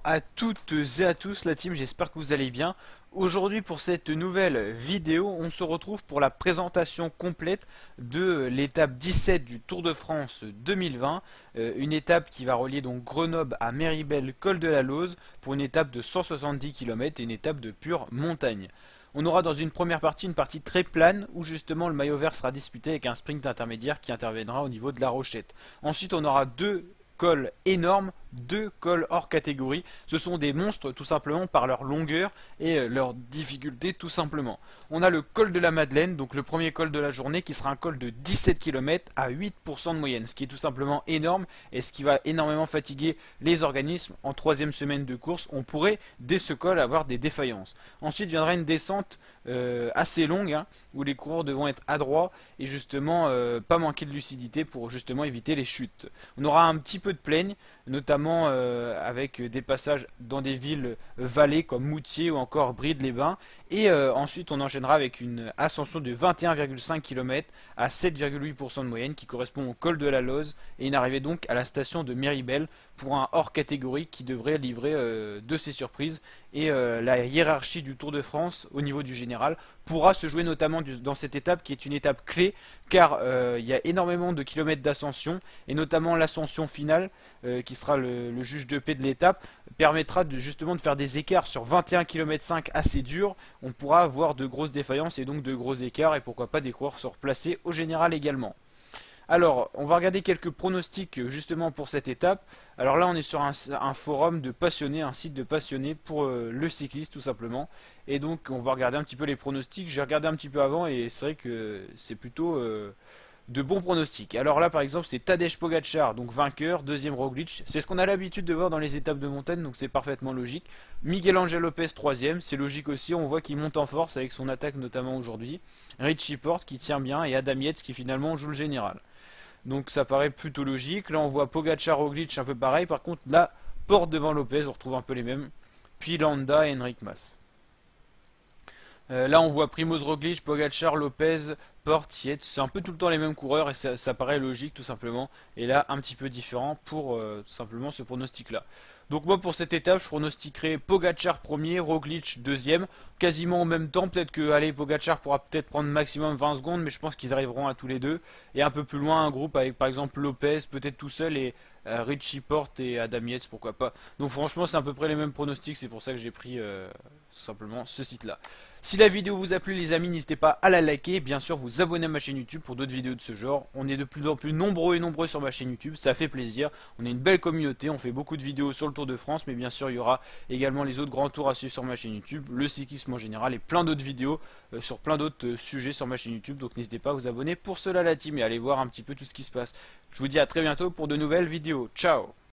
à toutes et à tous la team, j'espère que vous allez bien. Aujourd'hui pour cette nouvelle vidéo, on se retrouve pour la présentation complète de l'étape 17 du Tour de France 2020. Une étape qui va relier donc Grenoble à Méribel, col de la Lauze, pour une étape de 170 km et une étape de pure montagne. On aura dans une première partie une partie très plane où justement le maillot vert sera disputé avec un sprint intermédiaire qui interviendra au niveau de la Rochette. Ensuite on aura deux cols énormes, deux cols hors catégorie. Ce sont des monstres tout simplement par leur longueur et leur difficulté tout simplement. On a le col de la Madeleine, donc le premier col de la journée qui sera un col de 17 km à 8% de moyenne, ce qui est tout simplement énorme et ce qui va énormément fatiguer les organismes. En troisième semaine de course, on pourrait dès ce col avoir des défaillances. Ensuite viendra une descente assez longue où les coureurs devront être adroits et justement pas manquer de lucidité pour justement éviter les chutes. On aura un petit peu de plaine, notamment avec des passages dans des villes vallées comme Moutier ou encore Bride-les-Bains. Et ensuite on enchaînera avec une ascension de 21,5 km à 7,8% de moyenne qui correspond au col de la Lauze et une arrivée donc à la station de Méribel pour un hors catégorie qui devrait livrer de ses surprises. Et la hiérarchie du Tour de France au niveau du général pourra se jouer notamment dans cette étape qui est une étape clé car il y a énormément de kilomètres d'ascension et notamment l'ascension finale qui sera le juge de paix de l'étape permettra justement de faire des écarts sur 21,5 km assez durs. On pourra avoir de grosses défaillances et donc de gros écarts et pourquoi pas des coureurs se replacer au général également. Alors, on va regarder quelques pronostics justement pour cette étape. Alors là, on est sur un forum de passionnés, un site de passionnés pour le cycliste tout simplement. Et donc, on va regarder un petit peu les pronostics. J'ai regardé un petit peu avant et c'est vrai que c'est plutôt de bons pronostics. Alors là, par exemple, c'est Tadej Pogacar, donc vainqueur, deuxième Roglic. C'est ce qu'on a l'habitude de voir dans les étapes de montagne, donc c'est parfaitement logique. Miguel Angel Lopez, troisième, c'est logique aussi. On voit qu'il monte en force avec son attaque notamment aujourd'hui. Richie Porte qui tient bien et Adam Yates qui finalement joue le général. Donc ça paraît plutôt logique. Là on voit Pogacar, Roglic un peu pareil. Par contre là, Porte devant Lopez, on retrouve un peu les mêmes. Puis Landa et Enric Mas. Là on voit Primoz Roglic, Pogacar, Lopez, Porte, Yates. C'est un peu tout le temps les mêmes coureurs et ça paraît logique tout simplement. Et là un petit peu différent pour tout simplement ce pronostic là. Donc moi pour cette étape je pronostiquerai Pogacar premier, Roglic deuxième, quasiment en même temps. Peut-être que allez, Pogacar pourra peut-être prendre maximum 20 secondes, mais je pense qu'ils arriveront à tous les deux. Et un peu plus loin un groupe avec par exemple Lopez, peut-être tout seul et Richie Porte et Adam Yates, pourquoi pas. Donc franchement c'est à peu près les mêmes pronostics, c'est pour ça que j'ai pris tout simplement ce site là. Si la vidéo vous a plu les amis, n'hésitez pas à la liker et bien sûr vous abonner à ma chaîne YouTube pour d'autres vidéos de ce genre. On est de plus en plus nombreux et nombreux sur ma chaîne YouTube, ça fait plaisir. On est une belle communauté, on fait beaucoup de vidéos sur le Tour de France, mais bien sûr il y aura également les autres grands tours à suivre sur ma chaîne YouTube, le cyclisme en général et plein d'autres vidéos sur plein d'autres sujets sur ma chaîne YouTube. Donc n'hésitez pas à vous abonner pour cela la team et allez voir un petit peu tout ce qui se passe. Je vous dis à très bientôt pour de nouvelles vidéos. Ciao!